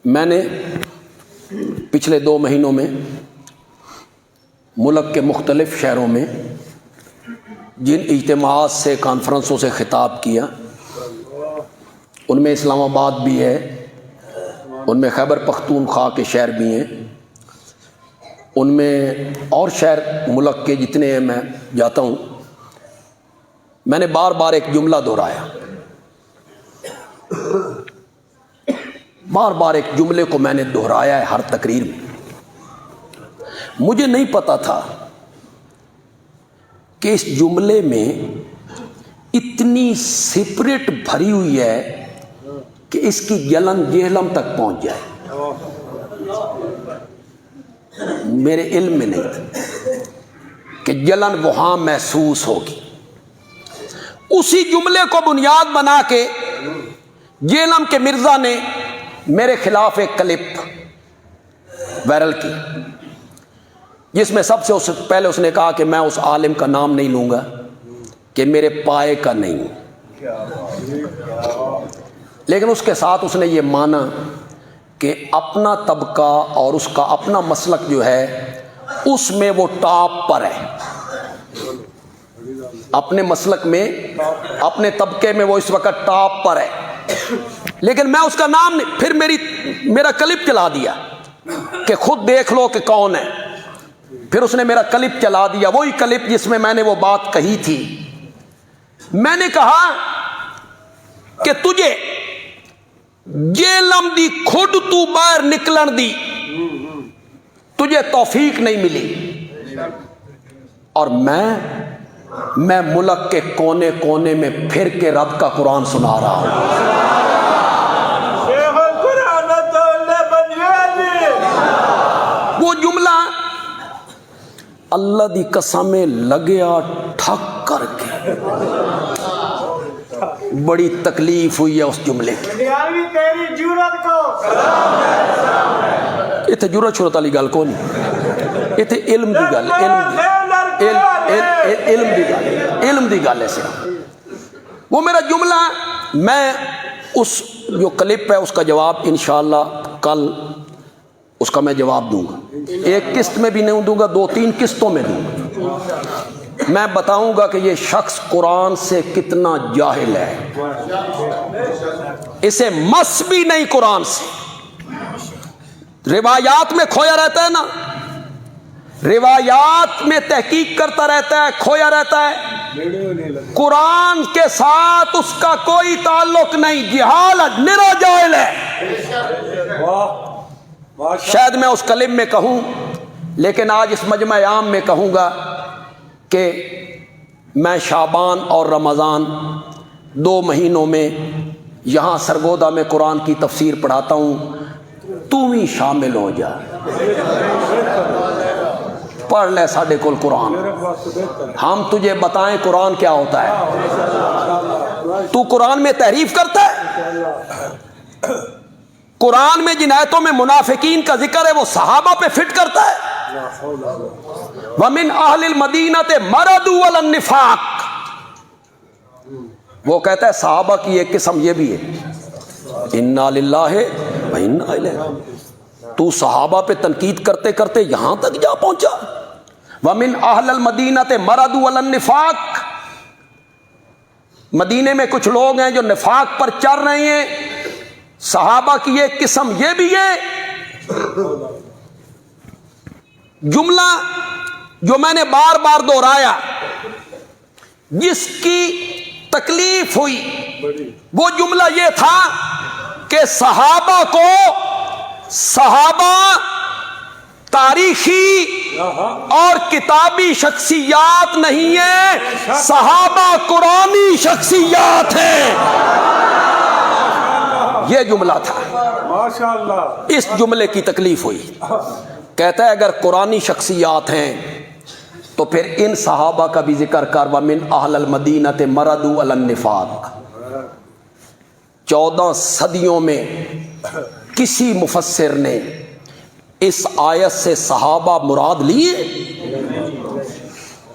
میں نے پچھلے 2 مہینوں میں ملک کے مختلف شہروں میں جن اجتماعات سے کانفرنسوں سے خطاب کیا، ان میں اسلام آباد بھی ہے، ان میں خیبر پختونخوا کے شہر بھی ہیں، ان میں اور شہر ملک کے جتنے ہیں میں جاتا ہوں، میں نے بار بار ایک جملہ دہرایا، بار بار ایک جملے کو میں نے دہرایا ہے ہر تقریر میں۔ مجھے نہیں پتا تھا کہ اس جملے میں اتنی سپرٹ بھری ہوئی ہے کہ اس کی جلن جہلم تک پہنچ جائے، میرے علم میں نہیں تھا کہ جلن وہاں محسوس ہوگی۔ اسی جملے کو بنیاد بنا کے جیلم کے مرزا نے میرے خلاف ایک کلپ وائرل کی، جس میں سب سے پہلے اس نے کہا کہ میں اس عالم کا نام نہیں لوں گا کہ میرے پائے کا نہیں، لیکن اس کے ساتھ اس نے یہ مانا کہ اپنا طبقہ اور اس کا اپنا مسلک جو ہے اس میں وہ ٹاپ پر ہے، اپنے مسلک میں اپنے طبقے میں وہ اس وقت ٹاپ پر ہے، لیکن میں اس کا نام نہیں۔ پھر میرا کلپ چلا دیا کہ خود دیکھ لو کہ کون ہے۔ پھر اس نے میرا کلپ چلا دیا، وہی کلپ جس میں میں نے وہ بات کہی تھی۔ میں نے کہا کہ تجھے جیلم دی کھڈ تو باہر نکلن دی تجھے توفیق نہیں ملی، اور میں ملک کے کونے کونے میں پھر کے رب کا قرآن سنا رہا ہوں۔ وہ جملہ اللہ دی قسم لگیا ٹھک کر کے، بڑی تکلیف ہوئی ہے اس جملے کی۔ اتنے جرت شرت والی گل کون، اتنے علم دی گل، علم دی گل ہے صرف۔ وہ میرا جملہ، میں اس جو کلپ ہے اس کا جواب انشاءاللہ کل اس کا میں جواب دوں گا، ایک قسط میں بھی نہیں دوں گا، 2-3 قسطوں میں دوں گا۔ میں بتاؤں گا کہ یہ شخص قرآن سے کتنا جاہل ہے، اسے مس بھی نہیں قرآن سے، روایات میں کھویا رہتا ہے نا، روایات میں تحقیق کرتا رہتا ہے، کھویا رہتا ہے، قرآن کے ساتھ اس کا کوئی تعلق نہیں، جہالت، نرا جاہل ہے۔ شاید میں اس کلم میں کہوں، لیکن آج اس مجمع عام میں کہوں گا کہ میں شعبان اور رمضان 2 مہینوں میں یہاں سرگودا میں قرآن کی تفسیر پڑھاتا ہوں، تو بھی شامل ہو جا، پڑھ لے ساڈے کول قرآن، ہم تجھے بتائیں قرآن کیا ہوتا ہے۔ تو قرآن میں تحریف کرتا ہے، قرآن میں جن آیتوں میں منافقین کا ذکر ہے وہ صحابہ پہ فٹ کرتا ہے۔ وَمِنْ أَهْلِ الْمَدِينَةِ مَرَضُوا عَلَى النِّفَاقِ، وہ کہتا ہے صحابہ کی ایک قسم یہ بھی ہے، اِنَّا لِلَّهِ وَإِنَّا إِلَيْهِ، تو صحابہ پہ تنقید کرتے کرتے یہاں تک جا پہنچا۔ وَمِنْ أَهْلِ الْمَدِينَةِ مَرَضُوا عَلَى النِّفَاقِ، مدینے میں کچھ لوگ ہیں جو نفاق پر چل رہے ہیں، صحابہ کی ایک قسم یہ بھی ہے۔ جملہ جو میں نے بار بار دہرایا، جس کی تکلیف ہوئی، وہ جملہ یہ تھا کہ صحابہ کو، صحابہ تاریخی اور کتابی شخصیات نہیں ہیں، صحابہ قرآنی شخصیات ہیں، یہ جملہ تھا۔ اس جملے کی تکلیف ہوئی، کہتا ہے اگر قرآنی شخصیات ہیں تو پھر ان صحابہ کا بھی ذکر کر، وَمِنْ أَهْلِ الْمَدِينَةِ مَرَضُوا عَلَى النِّفَاقِ۔ 14 صدیوں میں کسی مفسر نے اس آیت سے صحابہ مراد لیے؟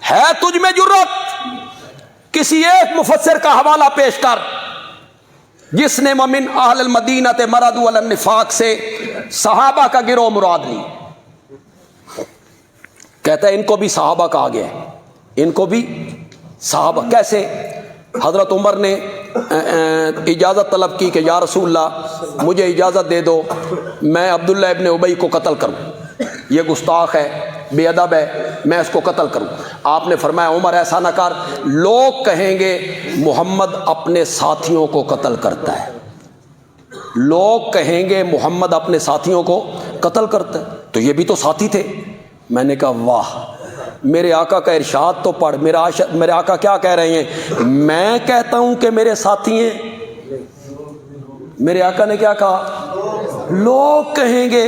ہے تجھ میں جرت؟ کسی ایک مفسر کا حوالہ پیش کر جس نے ومن اہل المدینہ مردوا علی النفاق سے صحابہ کا گروہ مراد لی. کہتا ہے ان کو بھی صحابہ کہا گیا ہے, ان کو بھی صحابہ. کیسے؟ حضرت عمر نے اجازت طلب کی کہ یا رسول اللہ مجھے اجازت دے دو میں عبداللہ ابن ابی کو قتل کروں, یہ گستاخ ہے, بے ادب ہے, میں اس کو قتل کروں. آپ نے فرمایا عمر ایسا نہ کر, لوگ کہیں گے محمد اپنے ساتھیوں کو قتل کرتا ہے, لوگ کہیں گے محمد اپنے ساتھیوں کو قتل کرتا ہے, تو یہ بھی تو ساتھی تھے. میں نے کہا واہ, میرے آقا کا ارشاد تو پڑھ. میرے آقا کیا کہہ رہے ہیں؟ میں کہتا ہوں کہ میرے ساتھی ہیں. میرے آقا نے کیا کہا؟ لوگ کہیں گے.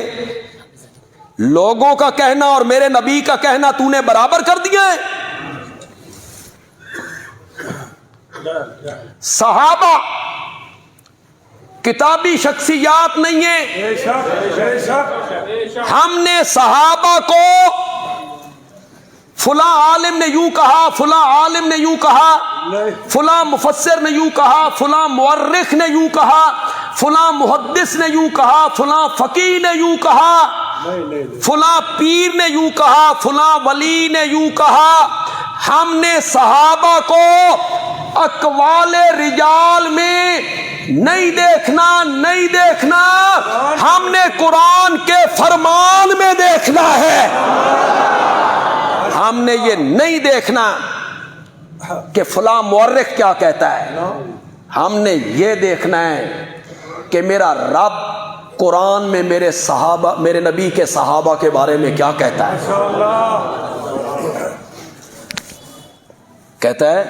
لوگوں کا کہنا اور میرے نبی کا کہنا تو نے برابر کر دیا ہے. صحابہ کتابی شخصیات نہیں ہیں. ہم نے صحابہ کو فلاں عالم نے یوں کہا, فلاں عالم نے یوں کہا, فلاں مفسر نے یوں کہا, فلاں مورخ نے یوں کہا, فلاں محدث نے یوں کہا, فلاں فقیہ نے یوں کہا, فلاں پیر نے یوں کہا, فلاں ولی نے یوں کہا. ہم نے صحابہ کو اقوال رجال میں نہیں دیکھنا, نہیں دیکھنا, ہم نے قرآن کے فرمان میں دیکھنا ہے. ہم نے یہ نہیں دیکھنا کہ فلاں مورخ کیا کہتا ہے, ہم نے یہ دیکھنا ہے کہ میرا رب قرآن میں میرے صحابہ, میرے نبی کے صحابہ کے بارے میں کیا کہتا ہے. کہتا ہے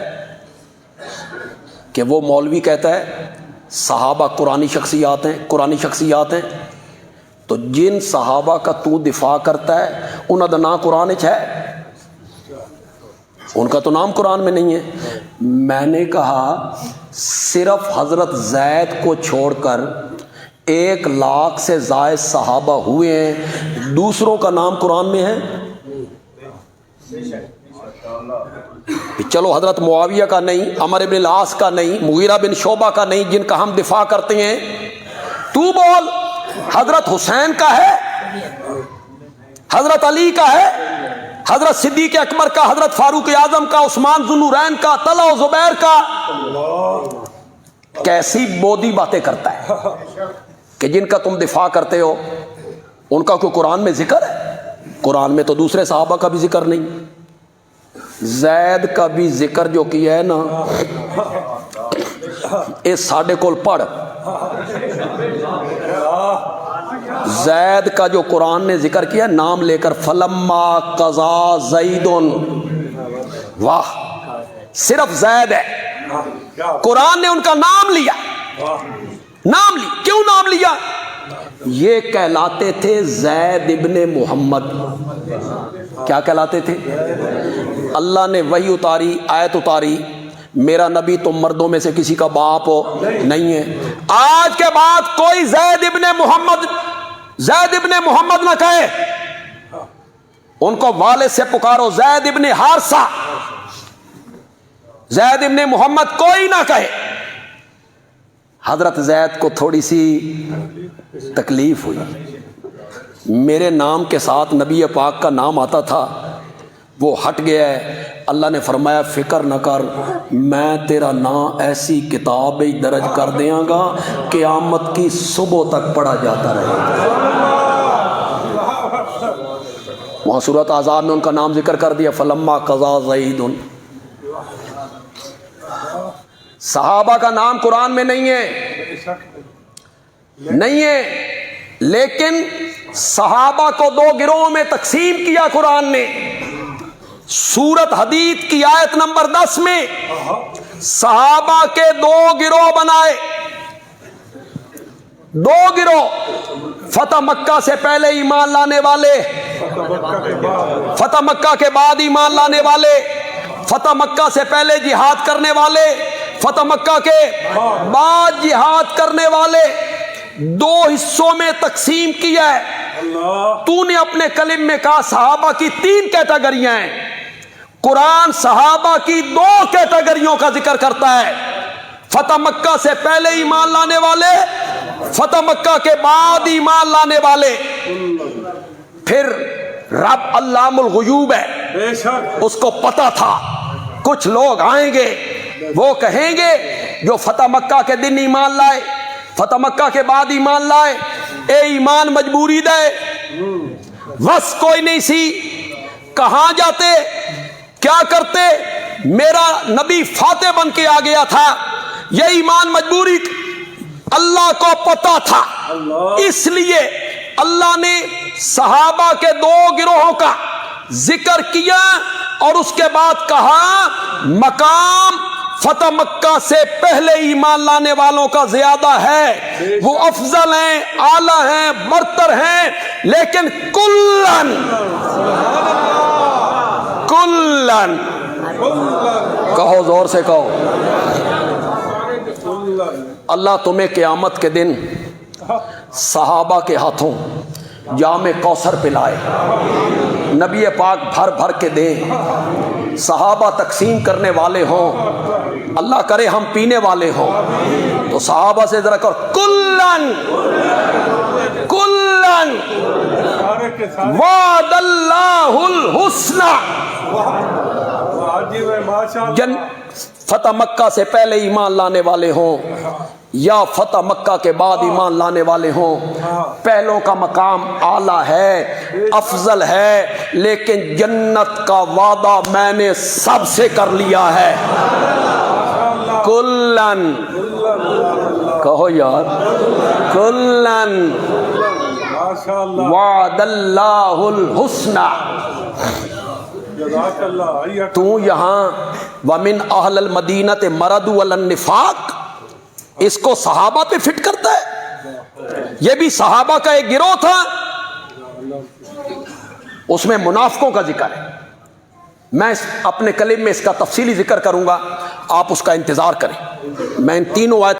کہ وہ مولوی کہتا ہے صحابہ قرآنی شخصیات ہیں, قرآنی شخصیات ہیں, تو جن صحابہ کا تو دفاع کرتا ہے انہاں دا نام قرآن وچ ہے, ان کا تو نام قرآن میں نہیں ہے. میں نے کہا صرف حضرت زید کو چھوڑ کر 1,00,000 سے زائد صحابہ ہوئے ہیں, دوسروں کا نام قرآن میں ہے. چلو حضرت معاویہ کا نہیں, عمر بن العاص کا نہیں, مغیرہ بن شعبہ کا نہیں, جن کا ہم دفاع کرتے ہیں. تو بول حضرت حسین کا ہے, حضرت علی کا ہے, حضرت صدیق اکبر کا, حضرت فاروق اعظم کا, عثمان ذو النورین کا, طلحہ و زبیر کا. کیسی بودی باتیں کرتا ہے کہ جن کا تم دفاع کرتے ہو ان کا کوئی قرآن میں ذکر ہے؟ قرآن میں تو دوسرے صحابہ کا بھی ذکر نہیں. زید کا بھی ذکر جو کیا ہے نا, اے ساڈے کول پڑھ. زید کا جو قرآن نے ذکر کیا نام لے کر, فلما قضا زیدن, واہ, صرف زید ہے. قرآن نے ان کا نام لیا, نام لی. کیوں نام لیا؟ یہ کہلاتے تھے زید ابن محمد. کیا کہلاتے تھے؟ اللہ نے وحی اتاری, آیت اتاری, میرا نبی تم مردوں میں سے کسی کا باپ ہو نہیں ہے. آج کے بعد کوئی زید ابن محمد نہ کہے, ان کو والد سے پکارو زید ابن حارثہ, زید ابن محمد کوئی نہ کہے. حضرت زید کو تھوڑی سی تکلیف ہوئی, میرے نام کے ساتھ نبی پاک کا نام آتا تھا, وہ ہٹ گیا ہے. اللہ نے فرمایا فکر نہ کر, میں تیرا نام ایسی کتاب درج کر دیاں گا قیامت کی صبح تک پڑھا جاتا رہے گا. وہاں سورۃ احزاب میں ان کا نام ذکر کر دیا, فلما قضا زید. صحابہ کا نام قرآن میں نہیں ہے, نہیں ہے, لیکن صحابہ کو 2 گروہوں میں تقسیم کیا قرآن نے. سورت حدید کی آیت نمبر 10 میں صحابہ کے 2 گروہ بنائے. 2 گروہ, فتح مکہ سے پہلے ایمان لانے والے, فتح مکہ کے بعد ایمان لانے والے, فتح مکہ سے پہلے جہاد کرنے والے, فتح مکہ کے بعد جہاد کرنے والے. 2 حصوں میں تقسیم کیا ہے. تو نے اپنے کلم میں کہا صحابہ کی 3 کیٹیگریاں ہیں. قرآن صحابہ کی 2 کیٹیگریوں کا ذکر کرتا ہے. فتح مکہ سے پہلے ایمان لانے والے، فتح مکہ کے بعد ایمان لانے والے. پھر رب علام الغیوب ہے، اس کو پتا تھا کچھ لوگ آئیں گے، وہ کہیں گے جو فتح مکہ کے دن ایمان لائے، فتح مکہ کے بعد ایمان لائے، اے ایمان مجبوری دے، بس کوئی نہیں سی، کہاں جاتے، کیا کرتے؟ میرا نبی فاتح بن کے آ گیا تھا. یہ ایمان مجبوری اللہ کو پتا تھا، اس لیے اللہ نے صحابہ کے دو گروہوں کا ذکر کیا اور اس کے بعد کہا مقام فتح مکہ سے پہلے ایمان لانے والوں کا زیادہ ہے، وہ افضل ہیں، اعلیٰ ہیں، برتر ہیں، لیکن کلن کلن، کہو زور سے کہو، اللہ تمہیں قیامت کے دن صحابہ کے ہاتھوں جام کوثر پلائے، نبی پاک بھر بھر کے دے، صحابہ تقسیم کرنے والے ہوں، اللہ کرے ہم پینے والے ہوں، تو صحابہ سے ذرا کر کلن کلن وعد اللہ الحسنى. فتح مکہ سے پہلے ایمان لانے والے ہوں یا فتح مکہ کے بعد ایمان لانے والے ہوں، پہلوں کا مقام اعلیٰ ہے، افضل ہے، لیکن جنت کا وعدہ میں نے سب سے کر لیا ہے. کلن، کہو یار، کلن وعد اللہ الحسنى. تو یہاں ومن اہل المدینۃ مردوا علی النفاق، اس کو صحابہ پہ فٹ کرتا ہے. یہ بھی صحابہ کا ایک گروہ تھا، اس میں منافقوں کا ذکر ہے. میں اپنے کلم میں اس کا تفصیلی ذکر کروں گا، آپ اس کا انتظار کریں. میں ان تینوں آیت